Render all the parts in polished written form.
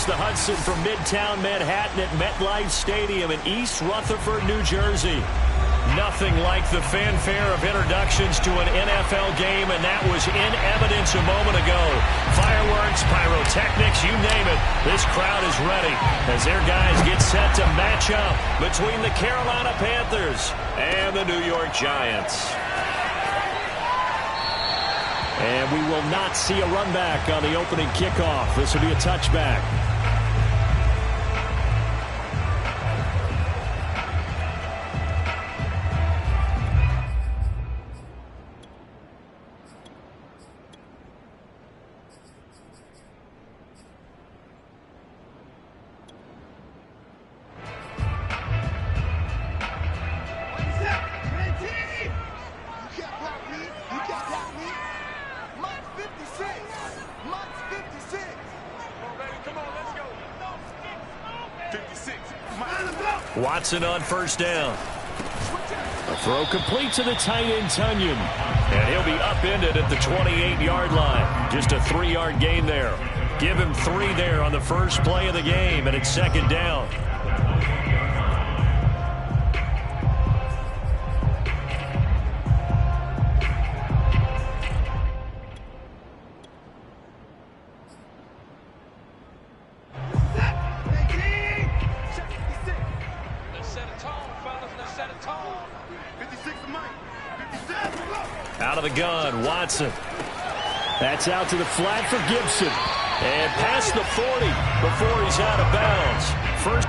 across the Hudson from Midtown Manhattan at MetLife Stadium in East Rutherford, New Jersey. Nothing like the fanfare of introductions to an NFL game, and that was in evidence a moment ago. Fireworks, pyrotechnics, you name it. This crowd is ready as their guys get set to match up between the Carolina Panthers and the New York Giants. And we will not see a run back on the opening kickoff. This will be a touchback. Watson on first down. A throw complete to the tight end, Tunyon. And he'll be upended at the 28-yard line. Just a 3-yard gain there. Give him 3 there on the first play of the game, and it's second down. Out of the gun, Watson. That's out to the flat for Gibson. And past the 40 before he's out of bounds. First.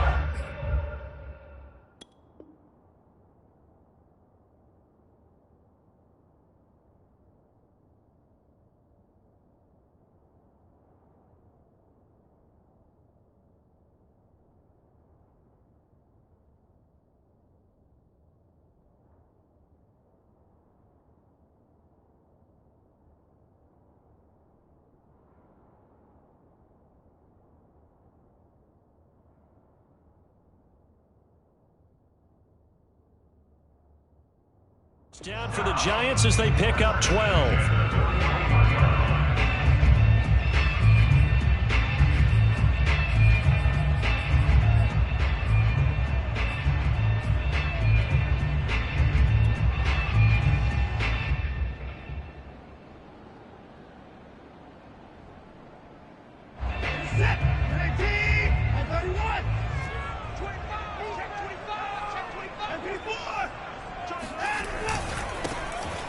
Down for the Giants as they pick up 12.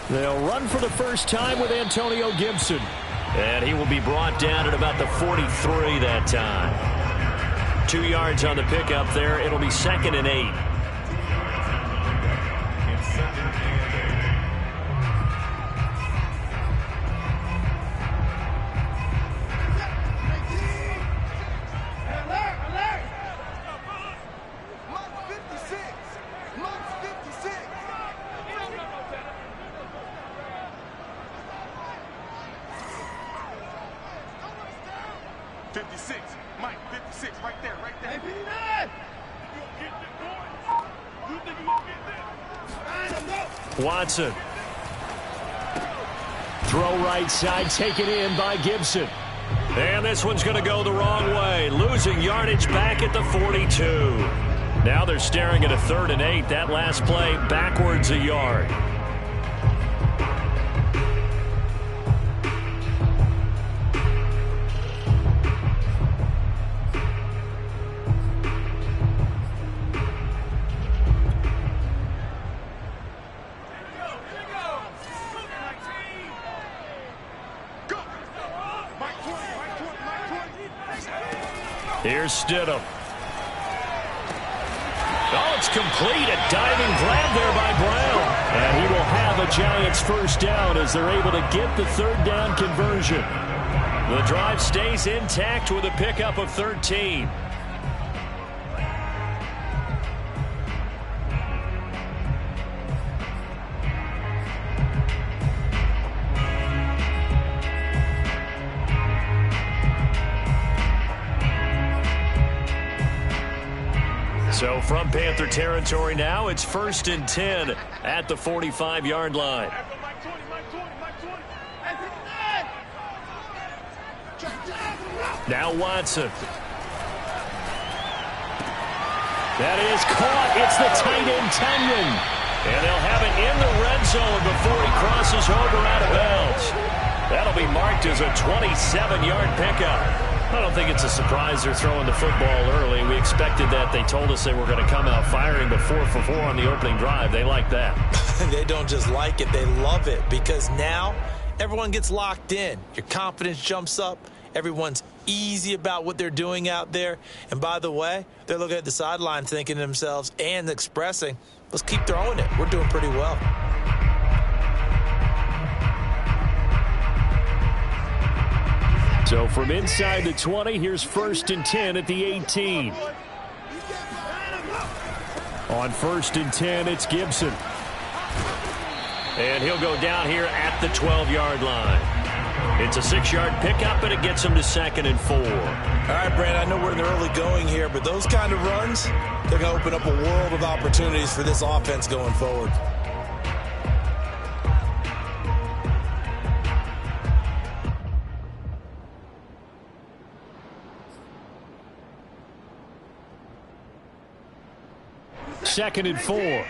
They'll run for the first time with Antonio Gibson. And he will be brought down at about the 43 that time. 2 yards on the pickup there. It'll be 2nd and 8. Watson. Throw right side, taken in by Gibson. And this one's going to go the wrong way. Losing yardage back at the 42. Now they're staring at a 3rd and 8. That last play backwards a yard. Here's Stidham. Oh, it's complete. A diving grab there by Brown. And he will have a Giants first down as they're able to get the 3rd down conversion. The drive stays intact with a pickup of 13. So from Panther territory now, it's 1st and 10 at the 45-yard line. Now Watson. That is caught. It's the tight end, Tunyon. And they'll have it in the red zone before he crosses over out of bounds. That'll be marked as a 27-yard pickup. I don't think it's a surprise they're throwing the football early. We expected that. They told us they were going to come out firing, but 4 for 4 on the opening drive. They like that. They don't just like it, they love it, because now everyone gets locked in. Your confidence jumps up. Everyone's easy about what they're doing out there. And by the way, they're looking at the sideline thinking to themselves and expressing, let's keep throwing it. We're doing pretty well. So from inside the 20, here's 1st and 10 at the 18. On 1st and 10, it's Gibson. And he'll go down here at the 12-yard line. It's a 6-yard pickup, and it gets him to 2nd and 4. All right, Brand, I know we're in the early going here, but those kind of runs, they're going to open up a world of opportunities for this offense going forward. Second and 4.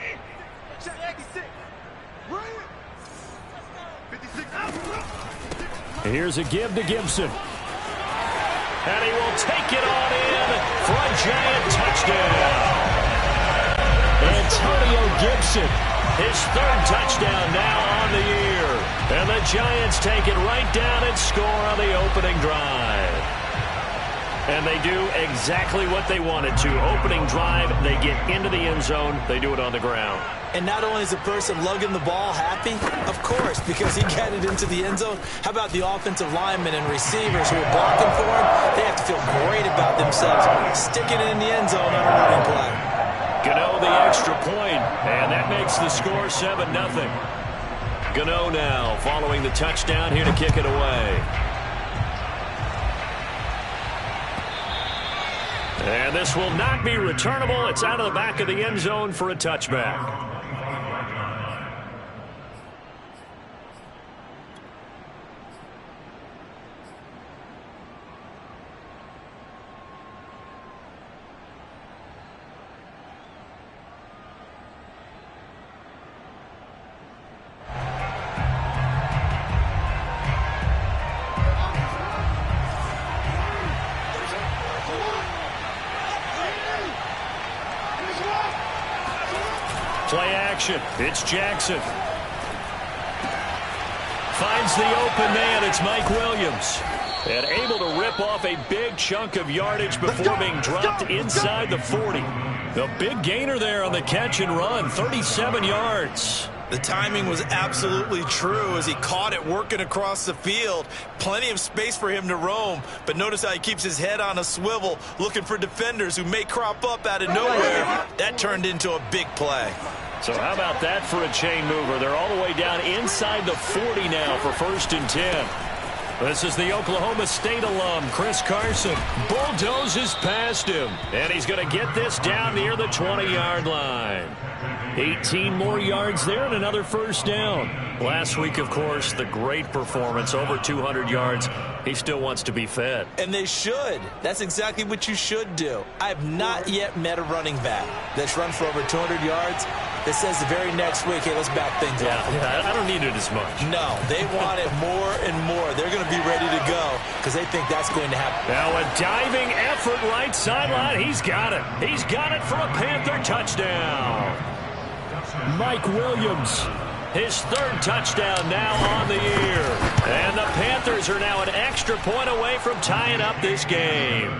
Here's a give to Gibson. And he will take it on in for a giant touchdown. Antonio Gibson, his 3rd touchdown now on the year. And the Giants take it right down and score on the opening drive. And they do exactly what they wanted to. Opening drive, they get into the end zone. They do it on the ground. And not only is the person lugging the ball happy, of course, because he got it into the end zone. How about the offensive linemen and receivers who are blocking for him? They have to feel great about themselves, sticking it in the end zone on a running play. Gano the extra point, and that makes the score 7-0. Gano now following the touchdown here to kick it away. And this will not be returnable. It's out of the back of the end zone for a touchback. Play action. It's Jackson. Finds the open man. It's Mike Williams. And able to rip off a big chunk of yardage before being dropped inside the 40. The big gainer there on the catch and run. 37 yards. The timing was absolutely true as he caught it working across the field. Plenty of space for him to roam. But notice how he keeps his head on a swivel looking for defenders who may crop up out of nowhere. That turned into a big play. So how about that for a chain mover? They're all the way down inside the 40 now for 1st and 10. This is the Oklahoma State alum, Chris Carson. Bulldozes past him. And he's going to get this down near the 20-yard line. 18 more yards there and another 1st down. Last week, of course, the great performance, over 200 yards. He still wants to be fed. And they should. That's exactly what you should do. I have not yet met a running back that's run for over 200 yards that says the very next week, hey, let's back things up. Yeah, I don't need it as much. No, they want it more and more. They're going to be ready to go because they think that's going to happen. Now a diving effort right sideline. He's got it. He's got it for a Panther touchdown. Mike Williams, his 3rd touchdown now on the year. And the Panthers are now an extra point away from tying up this game.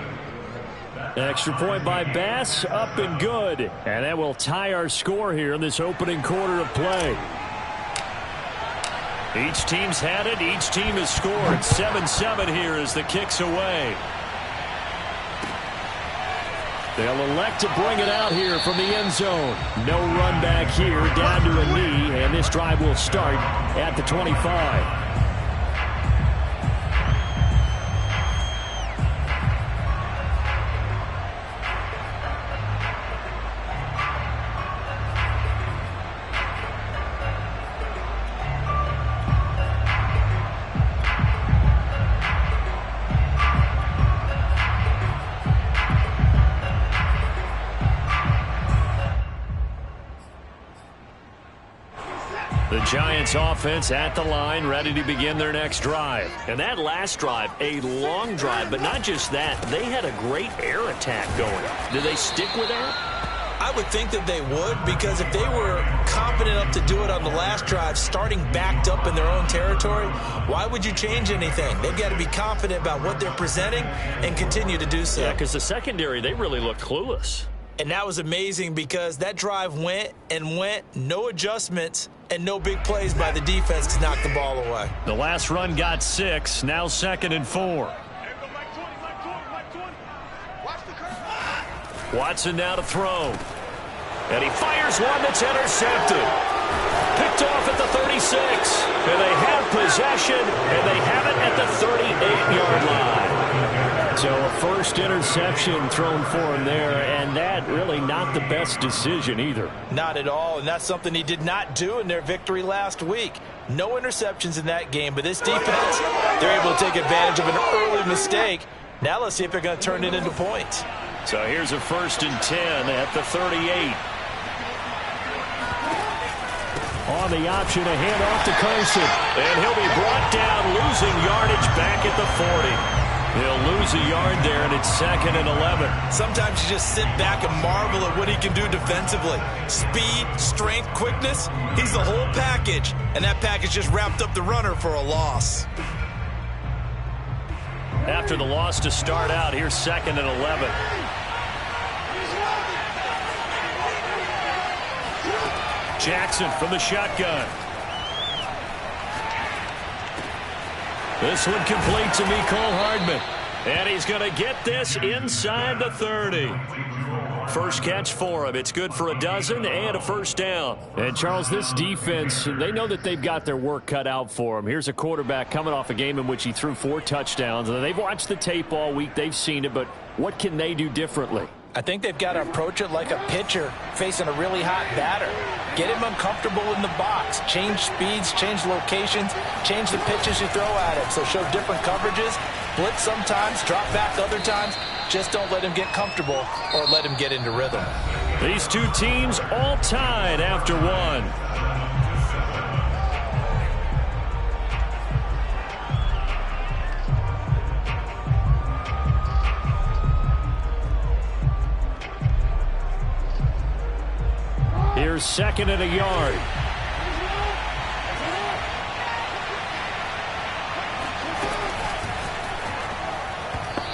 Extra point by Bass, up and good. And that will tie our score here in this opening quarter of play. Each team's had it. Each team has scored. 7-7 here as the kick's away. They'll elect to bring it out here from the end zone. No run back here, down to a knee, and this drive will start at the 25. Giants offense at the line, ready to begin their next drive. And that last drive, a long drive, but not just that. They had a great air attack going. Do they stick with that? I would think that they would, because if they were confident enough to do it on the last drive, starting backed up in their own territory, why would you change anything? They've got to be confident about what they're presenting and continue to do so. Yeah, because the secondary, they really looked clueless. And that was amazing because that drive went and went, no adjustments, and no big plays by the defense to knock the ball away. The last run got 6, now 2nd and 4. Watson now to throw. And he fires one that's intercepted. Picked off at the 36. And they have possession, and they have it at the 38-yard line. So a first interception thrown for him there, and that really not the best decision either. Not at all, and that's something he did not do in their victory last week. No interceptions in that game, but this defense, they're able to take advantage of an early mistake. Now let's see if they're going to turn it into points. So here's a 1st and 10 at the 38. On the option, a handoff to Carson. And he'll be brought down, losing yardage back at the 40. He'll lose a yard there, and it's 2nd and 11. Sometimes you just sit back and marvel at what he can do defensively. Speed, strength, quickness, he's the whole package. And that package just wrapped up the runner for a loss. After the loss to start out, here's 2nd and 11. Jackson from the shotgun. This one complete to Mecole Hardman. And he's going to get this inside the 30. First catch for him. It's good for a dozen and a first down. And, Charles, this defense, they know that they've got their work cut out for them. Here's a quarterback coming off a game in which he threw 4 touchdowns. They've watched the tape all week. They've seen it, but what can they do differently? I think they've got to approach it like a pitcher facing a really hot batter. Get him uncomfortable in the box. Change speeds, change locations, change the pitches you throw at him. So show different coverages, blitz sometimes, drop back other times. Just don't let him get comfortable or let him get into rhythm. These two teams all tied after one. Here's 2nd and a yard.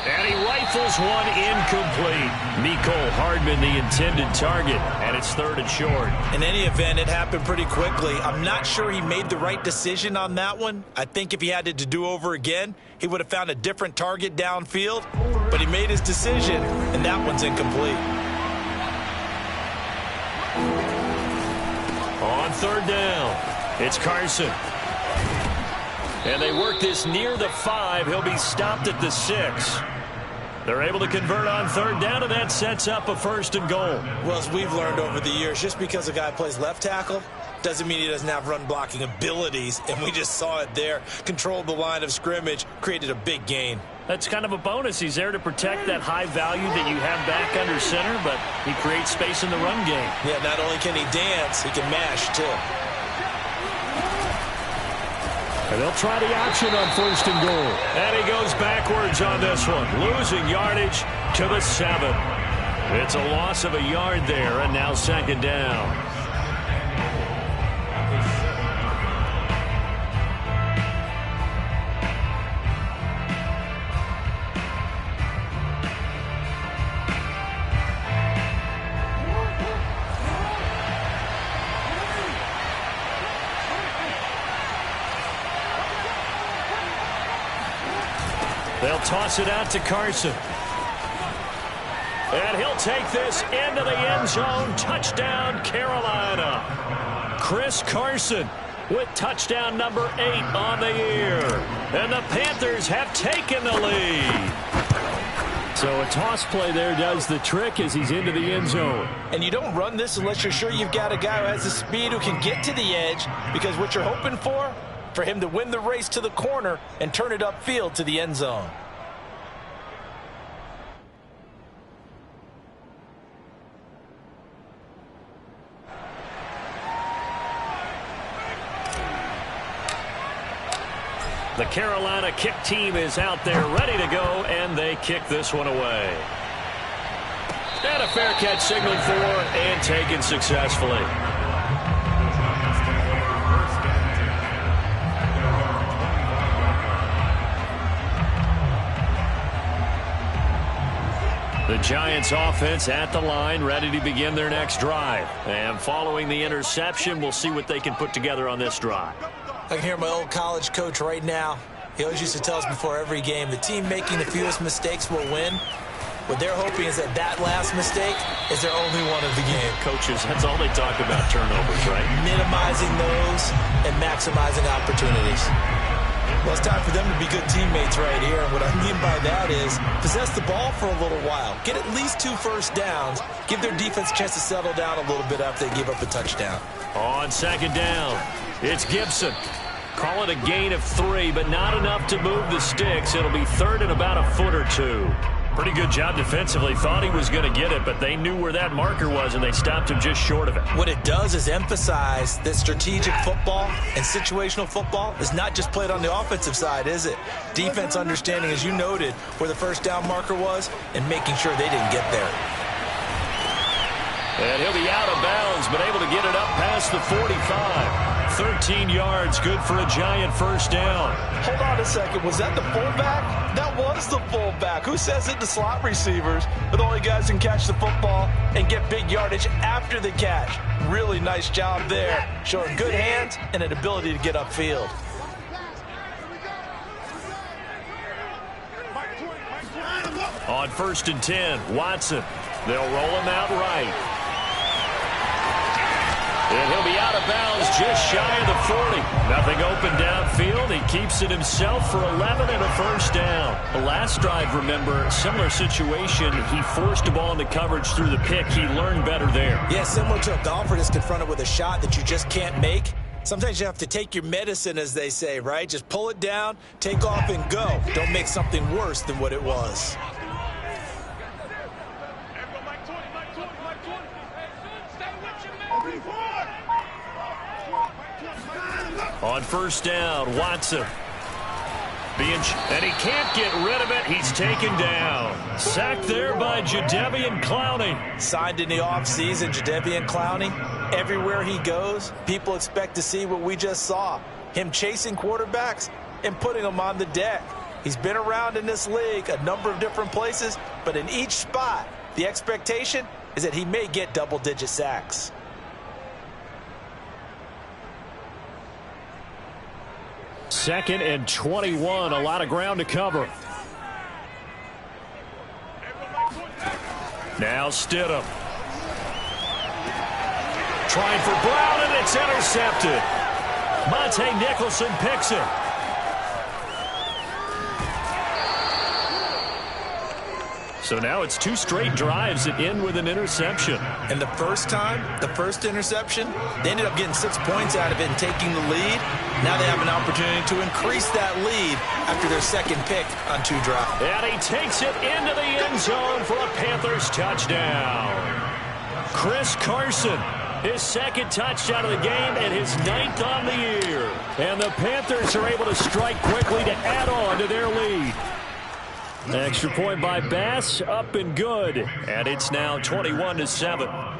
And he rifles one incomplete. Mecole Hardman, the intended target, and it's 3rd and short. In any event, it happened pretty quickly. I'm not sure he made the right decision on that one. I think if he had it to do over again, he would have found a different target downfield. But he made his decision, and that one's incomplete. On 3rd down, it's Carson. And they work this near the 5. He'll be stopped at the 6. They're able to convert on 3rd down, and that sets up a 1st and goal. Well, as we've learned over the years, just because a guy plays left tackle doesn't mean he doesn't have run blocking abilities, and we just saw it there. Controlled the line of scrimmage, created a big gain. That's kind of a bonus. He's there to protect that high value that you have back under center, but he creates space in the run game. Yeah, not only can he dance, he can mash, too. And they'll try the option on 1st and goal. And he goes backwards on this one, losing yardage to the 7. It's a loss of a yard there, and now 2nd down. They'll toss it out to Carson. And he'll take this into the end zone. Touchdown, Carolina. Chris Carson with touchdown number 8 on the year. And the Panthers have taken the lead. So a toss play there does the trick as he's into the end zone. And you don't run this unless you're sure you've got a guy who has the speed who can get to the edge, because what you're hoping for him to win the race to the corner and turn it upfield to the end zone. The Carolina kick team is out there ready to go, and they kick this one away. And a fair catch signaled for and taken successfully. The Giants offense at the line, ready to begin their next drive. And following the interception, we'll see what they can put together on this drive. I can hear my old college coach right now. He always used to tell us before every game, the team making the fewest mistakes will win. What they're hoping is that that last mistake is their only one of the game. Coaches, that's all they talk about, turnovers, right? Minimizing those and maximizing opportunities. Well, it's time for them to be good teammates right here. And what I mean by that is possess the ball for a little while. Get at least 2 first downs. Give their defense a chance to settle down a little bit after they give up a touchdown. On second down, it's Gibson. Call it a gain of 3, but not enough to move the sticks. It'll be third and about a foot or 2. Pretty good job defensively. Thought he was going to get it, but they knew where that marker was, and they stopped him just short of it. What it does is emphasize that strategic football and situational football is not just played on the offensive side, is it? Defense understanding, as you noted, where the first down marker was and making sure they didn't get there. And he'll be out of bounds, but able to get it up past the 45. 13 yards, good for a Giant first down. Hold on a second. Was that the fullback? That was the fullback. Who says it? The slot receivers. But the only guys who can catch the football and get big yardage after the catch. Really nice job there. Showing good hands and an ability to get upfield. On first and 10, Watson. They'll roll him out right. And he'll be out of bounds just shy of the 40. Nothing open downfield. He keeps it himself for 11 and a first down. The last drive, remember, similar situation. He forced the ball into coverage through the pick. He learned better there. Yeah, similar to a golfer that's confronted with a shot that you just can't make. Sometimes you have to take your medicine, as they say, right? Just pull it down, take off, and go. Don't make something worse than what it was. On first down, Watson. And he can't get rid of it. He's taken down. Sacked there by Jadeveon Clowney. Signed in the offseason, Jadeveon Clowney. Everywhere he goes, people expect to see what we just saw. Him chasing quarterbacks and putting them on the deck. He's been around in this league a number of different places, but in each spot, the expectation is that he may get double-digit sacks. Second and 21, a lot of ground to cover. Now Stidham. Trying for Brown, and it's intercepted. Monte Nicholson picks it. So now it's 2 straight drives that end with an interception. And the first time, the first interception, they ended up getting 6 points out of it and taking the lead. Now they have an opportunity to increase that lead after their second pick on 2 drives. And he takes it into the end zone for a Panthers touchdown. Chris Carson, his second touchdown of the game and his 9th on the year. And the Panthers are able to strike quickly to add on to their lead. Extra point by Bass, up and good. And it's now 21-7.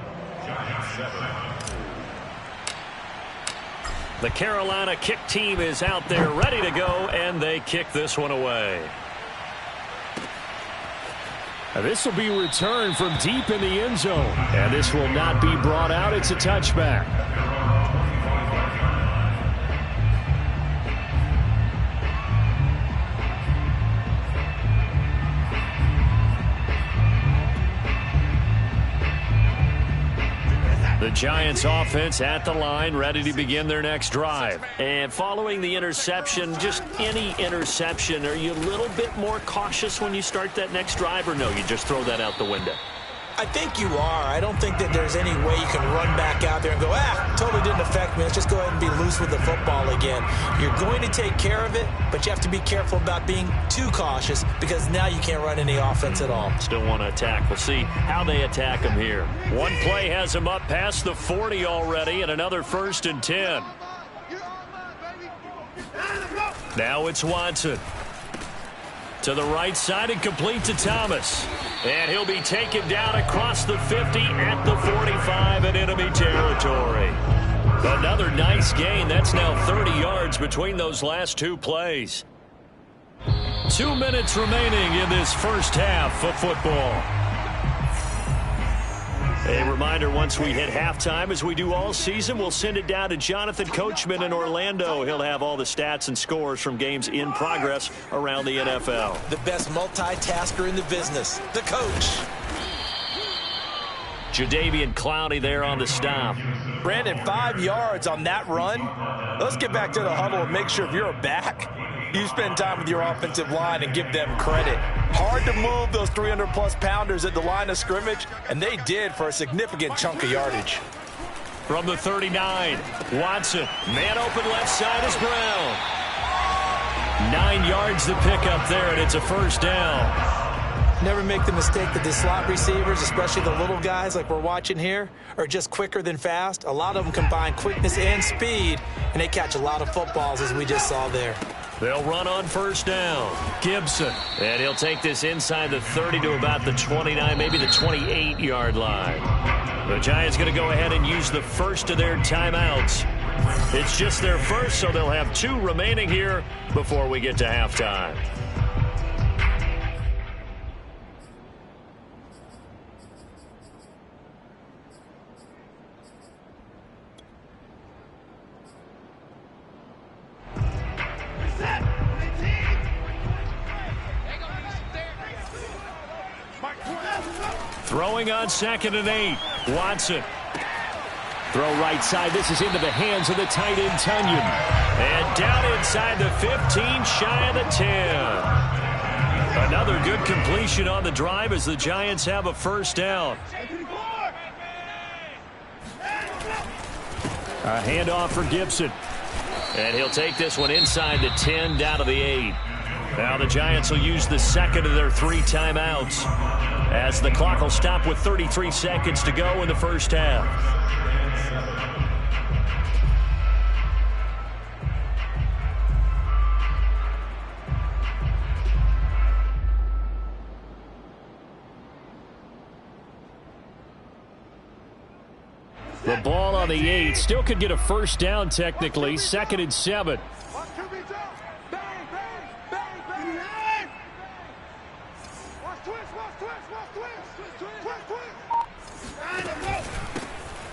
The Carolina kick team is out there ready to go, and they kick this one away. Now this will be returned from deep in the end zone. And this will not be brought out. It's a touchback. The Giants offense at the line, ready to begin their next drive. And following the interception, just any interception, are you a little bit more cautious when you start that next drive, or no, you just throw that out the window? I think you are. I don't think that there's any way you can run back out there and go, totally didn't affect me. Let's just go ahead and be loose with the football again. You're going to take care of it, but you have to be careful about being too cautious because now you can't run any offense at all. Still want to attack. We'll see how they attack him here. One play has him up past the 40 already, and another first and 10. Now it's Watson. To the right side and complete to Thomas. And he'll be taken down across the 50 at the 45 in enemy territory. Another nice gain. That's now 30 yards between those last two plays. 2 minutes remaining in this first half of football. A reminder, once we hit halftime, as we do all season, we'll send it down to Jonathan Coachman in Orlando. He'll have all the stats and scores from games in progress around the NFL. The best multitasker in the business, the coach. Jadeveon Clowney there on the stop. Brandon, 5 yards on that run. Let's get back to the huddle and make sure if you're a back, you spend time with your offensive line and give them credit. Hard to move those 300-plus pounders at the line of scrimmage, and they did for a significant chunk of yardage. From the 39, Watson. Man open left side is Brown. 9 yards to pick up there, and it's a first down. Never make the mistake that the slot receivers, especially the little guys like we're watching here, are just quicker than fast. A lot of them combine quickness and speed, and they catch a lot of footballs, as we just saw there. They'll run on first down. Gibson. And he'll take this inside the 30 to about the 29, maybe the 28-yard line. The Giants going to go ahead and use the first of their timeouts. It's just their first, so they'll have 2 remaining here before we get to halftime. Throwing on 2nd and 8. Watson. Throw right side. This is into the hands of the tight end, Tunyon. And down inside the 15, shy of the 10. Another good completion on the drive as the Giants have a first down. A handoff for Gibson. And he'll take this one inside the 10, down to the 8. Now the Giants will use the second of their 3 timeouts, as the clock will stop with 33 seconds to go in the first half. The ball on the 8. Still could get a first down technically. 2nd and 7.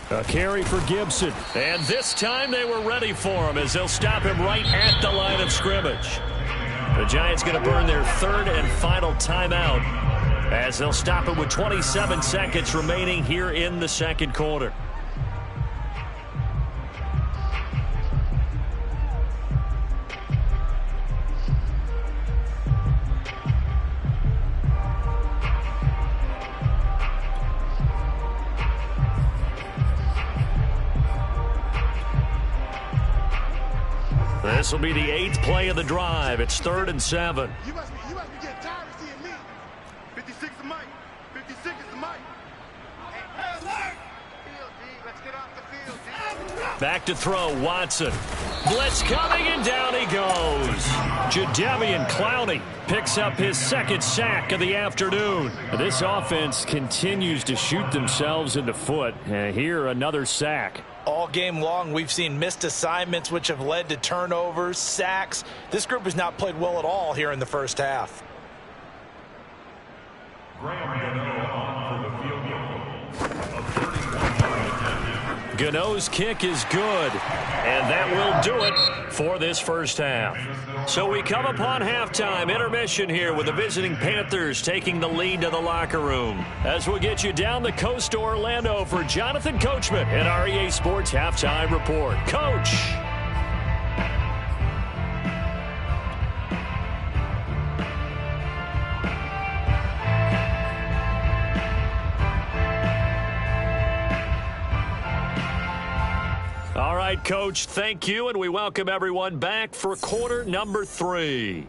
A carry for Gibson. And this time they were ready for him as they'll stop him right at the line of scrimmage. The Giants going to burn their 3rd and final timeout as they'll stop it with 27 seconds remaining here in the second quarter. This will be the 8th play of the drive. It's 3rd and 7. You must be getting tired of seeing me. 56 is Mike. 56 is Mike. Field, D. Let's get off the field, D. Back to throw, Watson. Blitz coming, and down he goes. Jadeveon Clowney picks up his 2nd sack of the afternoon. This offense continues to shoot themselves in the foot. Here, another sack. All game long, we've seen missed assignments, which have led to turnovers, sacks. This group has not played well at all here in the first half. Gano's kick is good, and that will do it for this first half. So we come upon halftime, intermission here with the visiting Panthers taking the lead to the locker room. As we'll get you down the coast to Orlando for Jonathan Coachman in our EA Sports Halftime Report. Coach! All right, Coach, thank you, and we welcome everyone back for quarter number 3.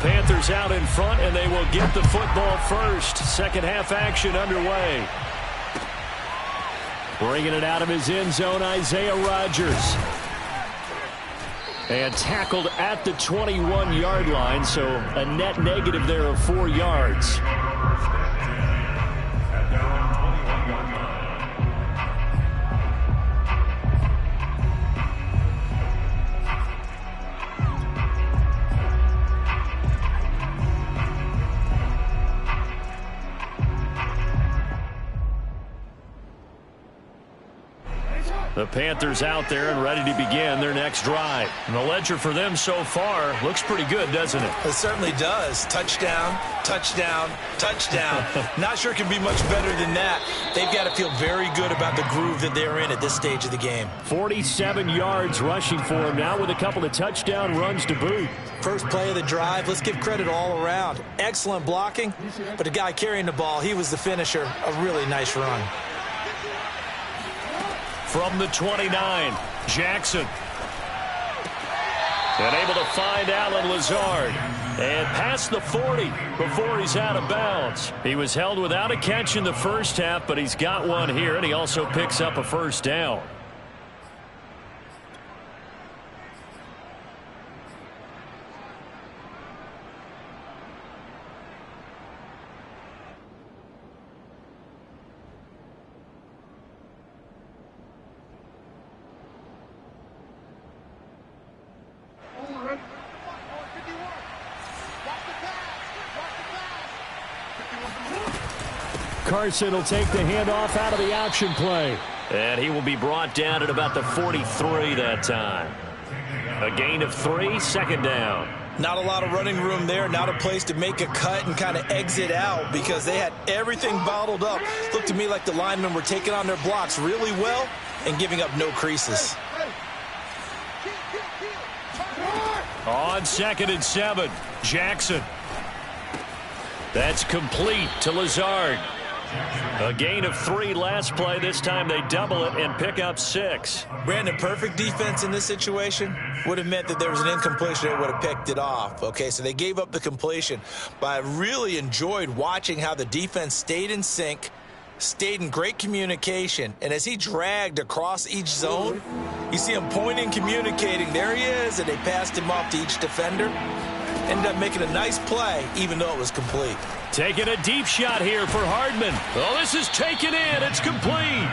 Panthers out in front, and they will get the football first. Second half action underway. Bringing it out of his end zone, Isaiah Rodgers. And tackled at the 21-yard line, so a net negative there of 4 yards. The Panthers out there and ready to begin their next drive. And the ledger for them so far looks pretty good, doesn't it? It certainly does. Touchdown, touchdown, touchdown. Not sure it can be much better than that. They've got to feel very good about the groove that they're in at this stage of the game. 47 yards rushing for him now with a couple of touchdown runs to boot. First play of the drive, let's give credit all around. Excellent blocking, but the guy carrying the ball, he was the finisher. A really nice run. From the 29, Jackson. And able to find Allen Lazard. And past the 40 before he's out of bounds. He was held without a catch in the first half, but he's got one here, and he also picks up a first down. Carson will take the handoff out of the option play. And he will be brought down at about the 43 that time. A gain of 3, second down. Not a lot of running room there, not a place to make a cut and kind of exit out because they had everything bottled up. Looked to me like the linemen were taking on their blocks really well and giving up no creases. On 2nd and 7, Jackson. That's complete to Lazard. A gain of 3 last play. This time they double it and pick up 6. Brandon, perfect defense in this situation would have meant that there was an incompletion. They would have picked it off. Okay, so they gave up the completion. But I really enjoyed watching how the defense stayed in sync, stayed in great communication. And as he dragged across each zone, you see him pointing, communicating. There he is, and they passed him off to each defender. Ended up making a nice play, even though it was complete. Taking a deep shot here for Hardman. Oh, this is taken in. It's complete.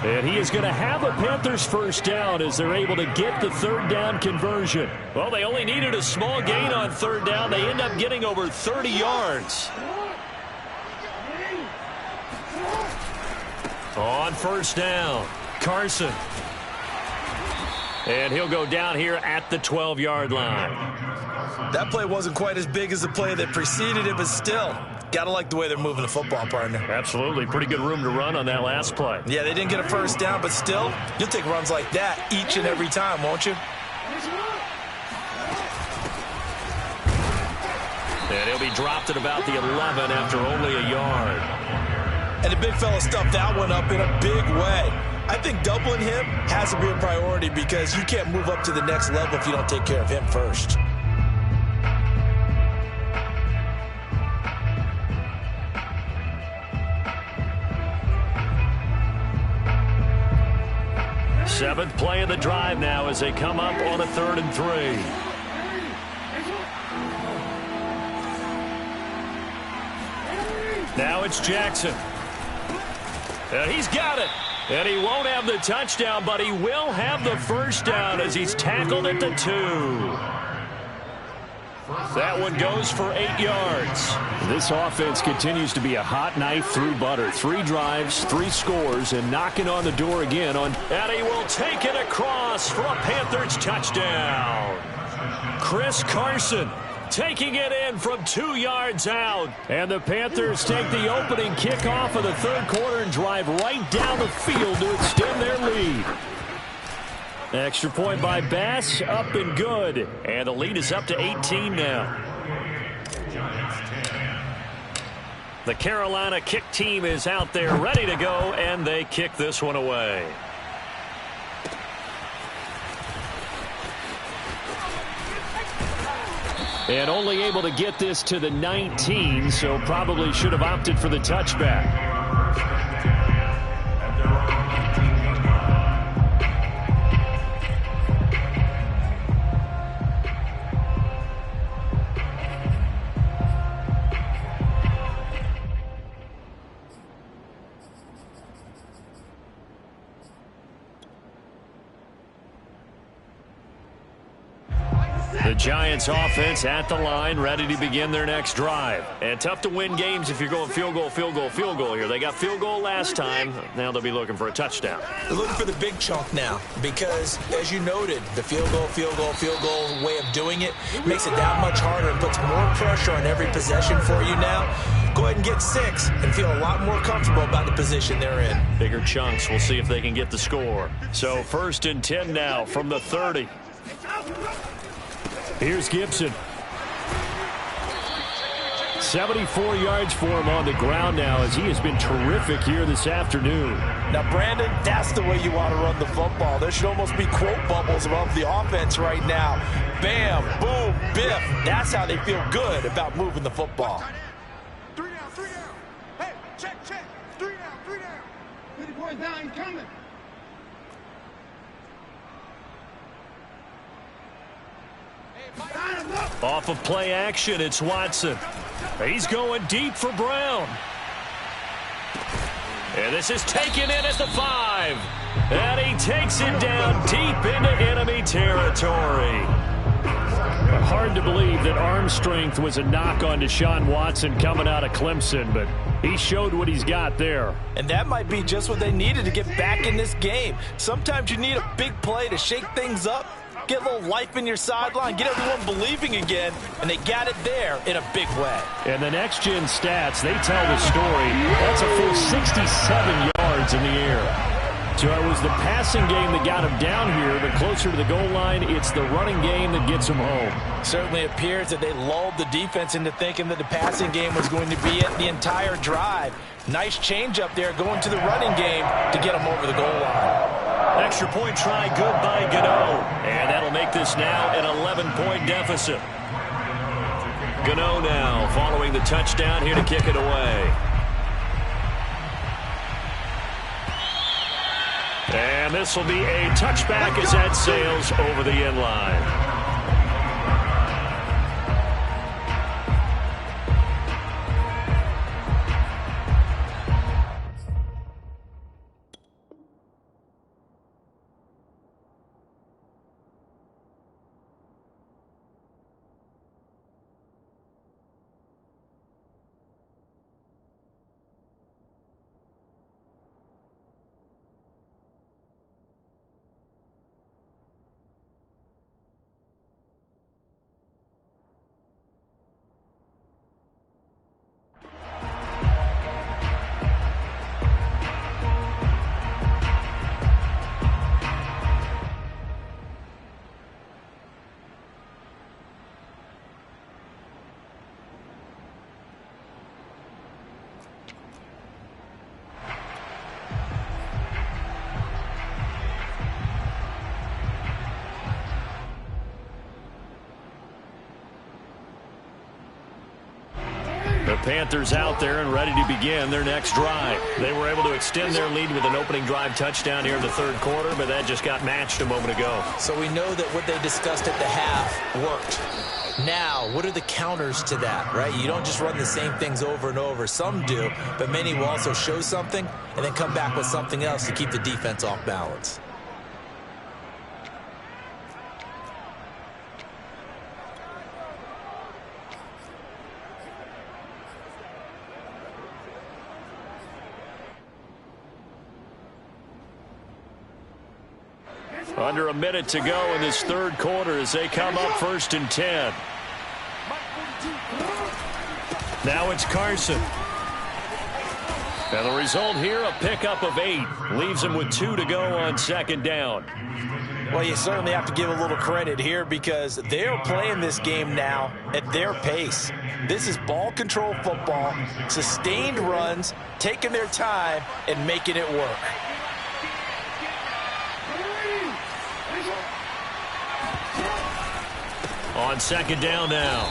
And he is going to have a Panthers first down as they're able to get the third down conversion. Well, they only needed a small gain on third down. They end up getting over 30 yards. On first down, Carson. And he'll go down here at the 12-yard line. That play wasn't quite as big as the play that preceded it, but still, gotta like the way they're moving the football, partner. Absolutely. Pretty good room to run on that last play. Yeah, they didn't get a first down, but still, you'll take runs like that each and every time, won't you? And he'll be dropped at about the 11 after only a yard. And the big fella stuffed that one up in a big way. I think doubling him has to be a priority because you can't move up to the next level if you don't take care of him first. Seventh play of the drive now as they come up on a 3rd and 3. Now it's Jackson. And he's got it. And he won't have the touchdown, but he will have the first down as he's tackled at the 2. That one goes for 8 yards. This offense continues to be a hot knife through butter. 3 drives, 3 scores, and knocking on the door again. And he will take it across for a Panthers touchdown. Chris Carson taking it in from 2 yards out. And the Panthers take the opening kickoff of the 3rd quarter and drive right down the field to extend their lead. Extra point by Bass, up and good. And the lead is up to 18 now. The Carolina kick team is out there ready to go, and they kick this one away. And only able to get this to the 19, so probably should have opted for the touchback. The Giants offense at the line, ready to begin their next drive. And tough to win games if you're going field goal, field goal, field goal here. They got field goal last time. Now they'll be looking for a touchdown. They're looking for the big chunk now because, as you noted, the field goal, field goal, field goal way of doing it makes it that much harder and puts more pressure on every possession for you now. Go ahead and get 6 and feel a lot more comfortable about the position they're in. Bigger chunks. We'll see if they can get the score. So 1st and 10 now from the 30. Here's Gibson. 74 yards for him on the ground now as he has been terrific here this afternoon. Now, Brandon, that's the way you want to run the football. There should almost be quote bubbles above the offense right now. Bam, boom, biff. That's how they feel good about moving the football. 3 down, 3 down. Hey, check. 3 down, 3 down. 50 points down, coming. Off of play action, it's Watson. He's going deep for Brown. And this is taken in at the 5. And he takes it down deep into enemy territory. Hard to believe that arm strength was a knock on Deshaun Watson coming out of Clemson, but he showed what he's got there. And that might be just what they needed to get back in this game. Sometimes you need a big play to shake things up. Get a little life in your sideline, get everyone believing again, and they got it there in a big way. And the next-gen stats, they tell the story. That's a full 67 yards in the air. So it was the passing game that got him down here, but closer to the goal line, it's the running game that gets him home. Certainly appears that they lulled the defense into thinking that the passing game was going to be it the entire drive. Nice change up there going to the running game to get him over the goal line. Extra point try good by Gano. And that'll make this now an 11-point deficit. Gano now following the touchdown here to kick it away. And this will be a touchback as that sails over the end line. The Panthers out there and ready to begin their next drive. They were able to extend their lead with an opening drive touchdown here in the 3rd quarter, but that just got matched a moment ago. So we know that what they discussed at the half worked. Now, what are the counters to that, right? You don't just run the same things over and over. Some do, but many will also show something and then come back with something else to keep the defense off balance. Under a minute to go in this 3rd quarter as they come up 1st and 10. Now it's Carson. And the result here, a pickup of 8. Leaves him with 2 to go on 2nd down. Well, you certainly have to give a little credit here because they're playing this game now at their pace. This is ball control football, sustained runs, taking their time and making it work. On second down now.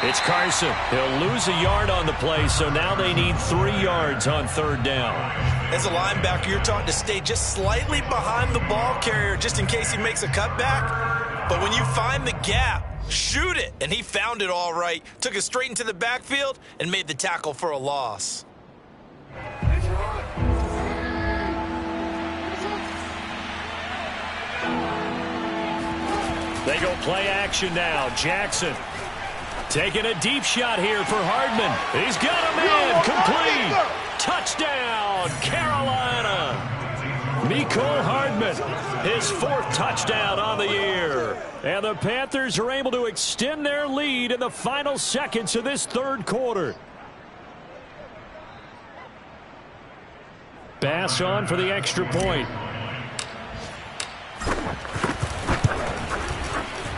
It's Carson. He'll lose a yard on the play, so now they need 3 yards on third down. As a linebacker, you're taught to stay just slightly behind the ball carrier just in case he makes a cutback. But when you find the gap, shoot it. And he found it all right. Took it straight into the backfield and made the tackle for a loss. They go play action now. Jackson taking a deep shot here for Hardman. He's got a man complete. Touchdown, Carolina. Mecole Hardman, his 4th touchdown on the year. And the Panthers are able to extend their lead in the final seconds of this third quarter. Bass on for the extra point.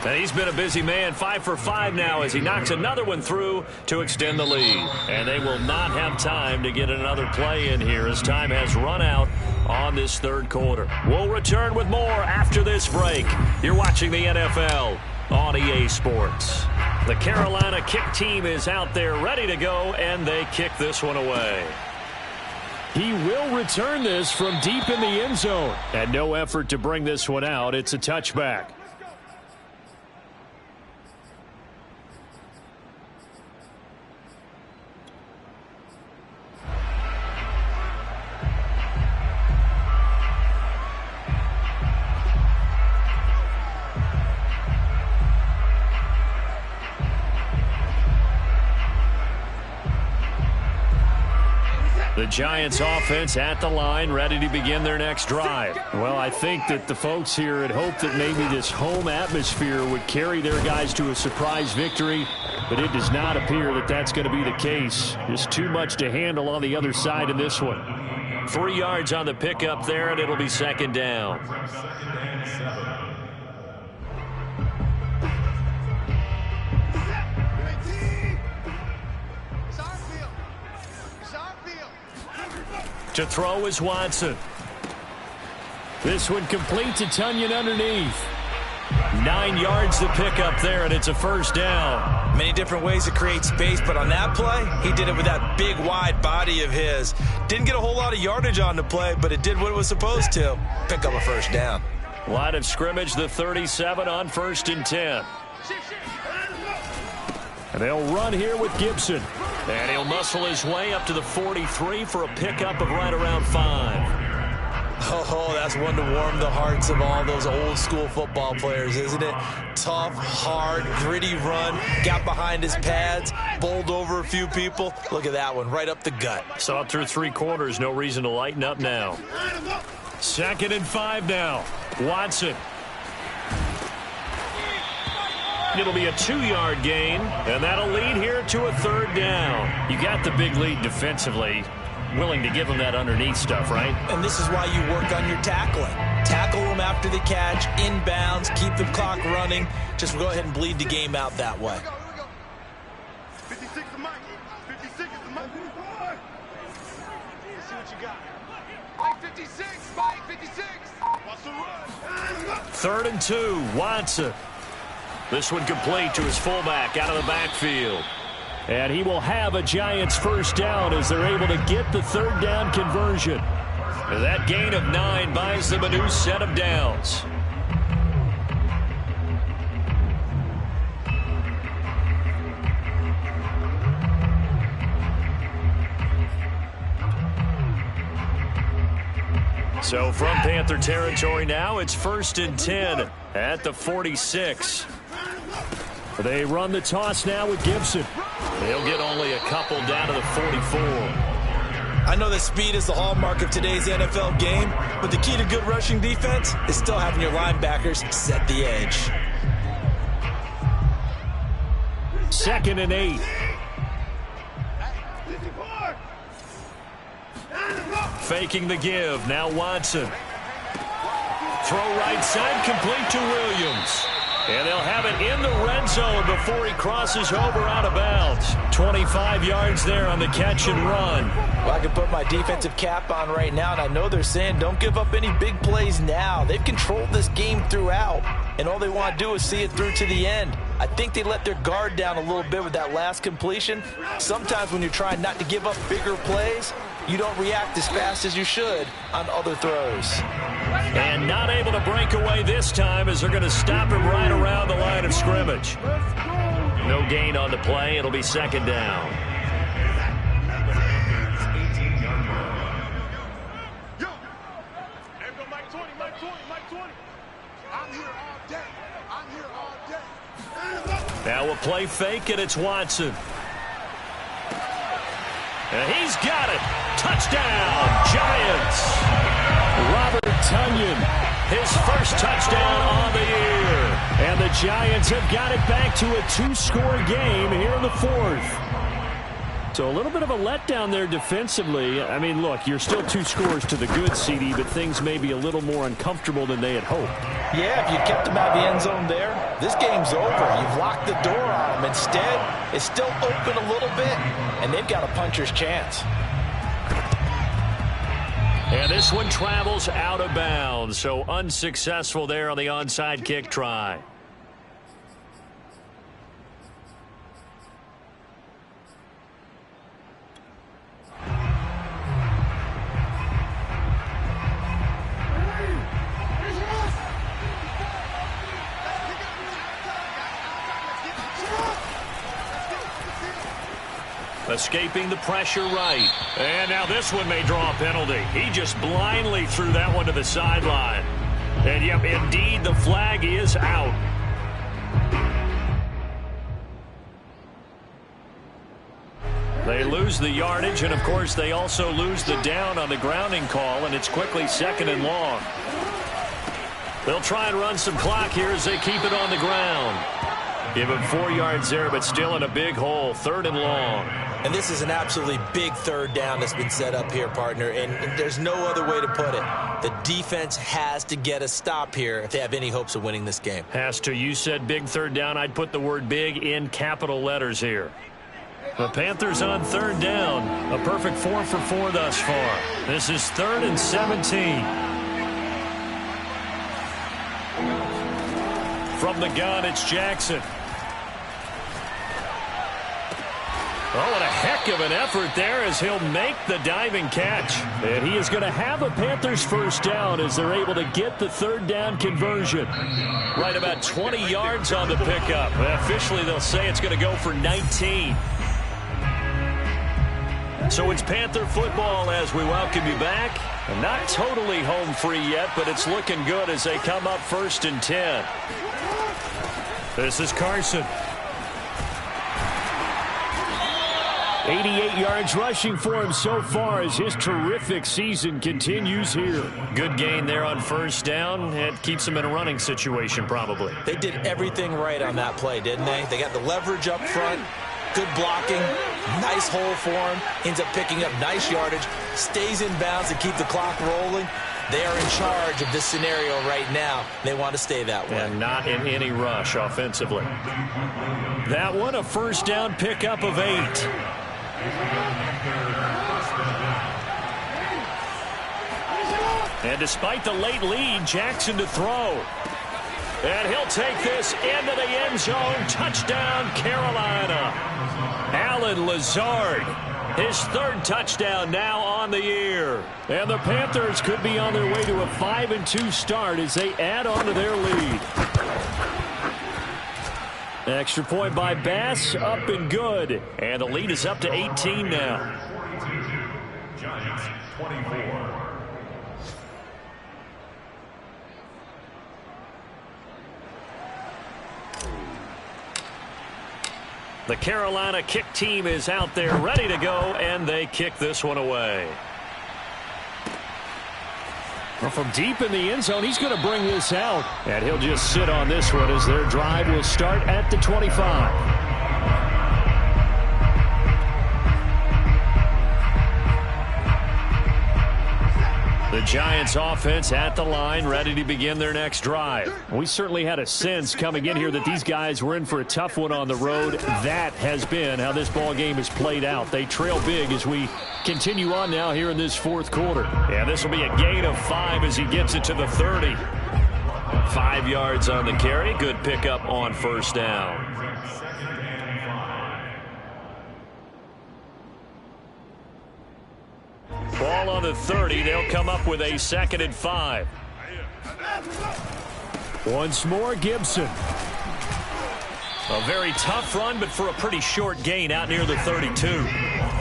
And he's been a busy man, 5 for 5 now as he knocks another one through to extend the lead. And they will not have time to get another play in here as time has run out on this third quarter. We'll return with more after this break. You're watching the NFL on EA Sports. The Carolina kick team is out there ready to go, and they kick this one away. He will return this from deep in the end zone. And no effort to bring this one out. It's a touchback. The Giants offense at the line, ready to begin their next drive. Well, I think that the folks here had hoped that maybe this home atmosphere would carry their guys to a surprise victory, but it does not appear that that's going to be the case. Just too much to handle on the other side in this one. 3 yards on the pickup there, and it'll be second down. To throw is Watson. This one complete to Tonyan underneath. 9 yards to pick up there, and it's a first down. Many different ways to create space, but on that play, he did it with that big, wide body of his. Didn't get a whole lot of yardage on the play, but it did what it was supposed to. Pick up a first down. Line of scrimmage, the 37 on 1st and 10. And they'll run here with Gibson. And he'll muscle his way up to the 43 for a pickup of right around 5. Oh, that's one to warm the hearts of all those old school football players, isn't it? Tough, hard, gritty run, got behind his pads, bowled over a few people. Look at that one, right up the gut. Saw it through 3 quarters, no reason to lighten up now. 2nd and 5 now. Watson. It'll be a 2-yard gain, and that'll lead here to a third down. You got the big lead defensively. Willing to give them that underneath stuff, right? And this is why you work on your tackling. Tackle them after the catch, inbounds, keep the clock running. Just go ahead and bleed the game out that way. 56 to Mike. 56 is the Mike. Let's see what you got. Mike 56. Mike 56. Watch the run. 3rd and 2. Watson. This one complete to his fullback out of the backfield. And he will have a Giants first down as they're able to get the third down conversion. That gain of 9 buys them a new set of downs. So from Panther territory now, it's 1st and 10 at the 46. They run the toss now with Gibson. They'll get only a couple down to the 44. I know that speed is the hallmark of today's NFL game, but the key to good rushing defense is still having your linebackers set the edge. 2nd and 8. Faking the give. Now Watson. Throw right side, complete to Williams. And they'll have it in the red zone before he crosses over out of bounds. 25 yards there on the catch and run. Well, I can put my defensive cap on right now, and I know they're saying don't give up any big plays now. They've controlled this game throughout. and all they want to do is see it through to the end. I think they let their guard down a little bit with that last completion. Sometimes when you're trying not to give up bigger plays, you don't react as fast as you should on other throws. And not able to break away this time as they're going to stop him right around the line of scrimmage. No gain on the play. It'll be second down. Yo, there go Mike 20, Mike 20, Mike 20. I'm here all day. I'm here all day. Now we'll play fake, and it's Watson. And he's got it. Touchdown, Giants. Robert Tonyan, his first touchdown on the year. And the Giants have got it back to a 2-score game here in the fourth. So a little bit of a letdown there defensively. I mean, look, you're still 2 scores to the good, CD, but things may be a little more uncomfortable than they had hoped. Yeah, if you kept them out of the end zone there, this game's over. You've locked the door on them. Instead, it's still open a little bit, and they've got a puncher's chance. And this one travels out of bounds, so unsuccessful there on the onside kick try. Escaping the pressure right. And now this one may draw a penalty. He just blindly threw that one to the sideline. And, yep, indeed, the flag is out. They lose the yardage, and, of course, they also lose the down on the grounding call, and it's quickly second and long. They'll try and run some clock here as they keep it on the ground. Give him 4 yards there, but still in a big hole, third and long. And this is an absolutely big third down that's been set up here, partner, and there's no other way to put it. The defense has to get a stop here if they have any hopes of winning this game. Has to. You said big third down. I'd put the word big in capital letters here. The Panthers on third down. A perfect 4 for 4 thus far. This is 3rd and 17. From the gun, it's Jackson. Oh, what a heck of an effort there as he'll make the diving catch. And he is going to have a Panthers first down as they're able to get the third down conversion. Right about 20 yards on the pickup. Officially, they'll say it's going to go for 19. So it's Panther football as we welcome you back. And not totally home free yet, but it's looking good as they come up 1st and 10. This is Carson. 88 yards rushing for him so far as his terrific season continues here. Good gain there on first down. It keeps him in a running situation probably. They did everything right on that play, didn't they? They got the leverage up front, good blocking, nice hole for him, ends up picking up nice yardage, stays in bounds to keep the clock rolling. They are in charge of this scenario right now. They want to stay that way. And not in any rush offensively. That one, a first down pickup of 8. And despite the late lead, Jackson to throw. And he'll take this into the end zone. Touchdown, Carolina. Allen Lazard, his 3rd touchdown now on the year. And the Panthers could be on their way to a 5-2 start as they add on to their lead. Extra point by Bass, up and good. And the lead is up to 18 now. Giants 24. The Carolina kick team is out there ready to go, and they kick this one away. Well, from deep in the end zone, he's going to bring this out. And he'll just sit on this one as their drive will start at the 25. The Giants offense at the line, ready to begin their next drive. We certainly had a sense coming in here that these guys were in for a tough one on the road. That has been how this ball game has played out. They trail big as we continue on now here in this 4th quarter. And this will be a gain of 5 as he gets it to the 30. 5 yards on the carry. Good pickup on first down. Ball on the 30. They'll come up with a 2nd and 5. Once more, Gibson. A very tough run, but for a pretty short gain out near the 32.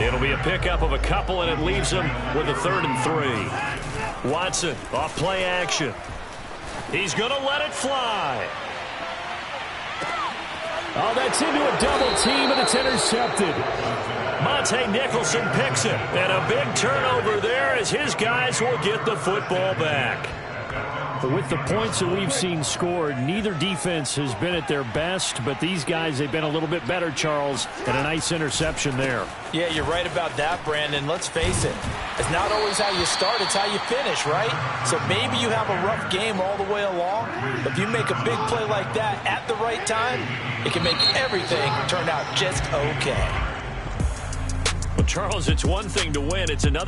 It'll be a pickup of a couple, and it leaves them with a 3rd and 3. Watson off play action. He's going to let it fly. Oh, that's into a double team, and it's intercepted. Monte Nicholson picks it, and a big turnover there as his guys will get the football back. With the points that we've seen scored, neither defense has been at their best, but these guys, they've been a little bit better, Charles, and a nice interception there. Yeah, you're right about that, Brandon. Let's face it. It's not always how you start, it's how you finish, right? So maybe you have a rough game all the way along, but if you make a big play like that at the right time, it can make everything turn out just okay. Well, Charles, it's one thing to win. It's another